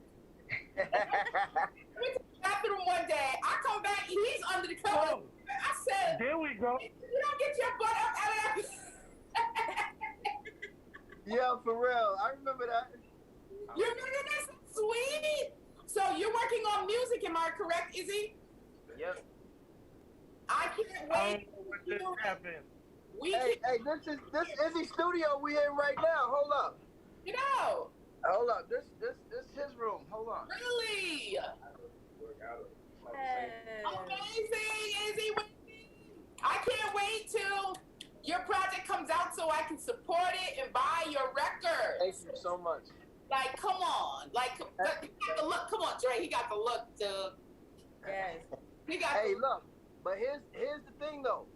Speaker 5: remember that.
Speaker 4: You remember this? Sweet. So you're working on music, am I correct, Izzy?
Speaker 5: Yep.
Speaker 4: I can't
Speaker 3: I
Speaker 4: wait.
Speaker 3: don't know what just happened.
Speaker 5: Hey, this is the studio we in right now. Hold up.
Speaker 4: You know.
Speaker 5: Hold up. This his room. Hold on.
Speaker 4: Really? Amazing, Izzy. I can't wait till your project comes out so I can support it and buy your record.
Speaker 5: Thank you so much.
Speaker 4: Like, come on. Like, he got the look. Come on, Dre. He got the look, dude.
Speaker 2: Yes.
Speaker 4: He got
Speaker 5: Hey,
Speaker 4: the
Speaker 5: look. But here's the thing, though.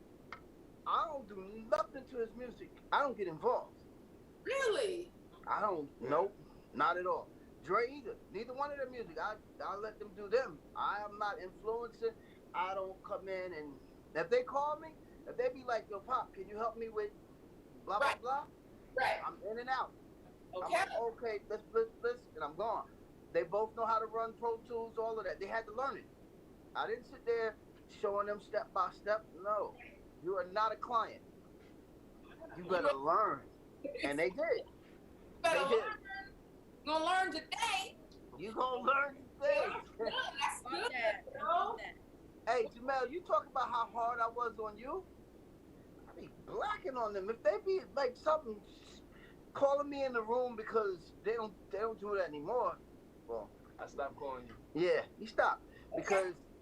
Speaker 5: I don't do nothing to his music. I don't get involved.
Speaker 4: Really?
Speaker 5: I don't. Nope. Not at all. Dre either. Neither one of their music. I let them do them. I am not influencing. I don't come in and if they call me, if they be like, yo, Pop, can you help me with blah blah blah?
Speaker 4: Right.
Speaker 5: I'm in and out.
Speaker 4: Okay.
Speaker 5: I'm like, okay, let's, and I'm gone. They both know how to run Pro Tools, all of that. They had to learn it. I didn't sit there showing them step by step. No, you are not a client. You better learn, and they did.
Speaker 4: Better learn. You gonna learn today.
Speaker 5: You gonna learn today.
Speaker 4: That's good.
Speaker 5: Hey, Jamel, you talk about how hard I was on you. I be blacking on them. If they be like something, calling me in the room because they don't do that anymore. Well,
Speaker 7: I stopped calling you.
Speaker 5: yeah, you stop because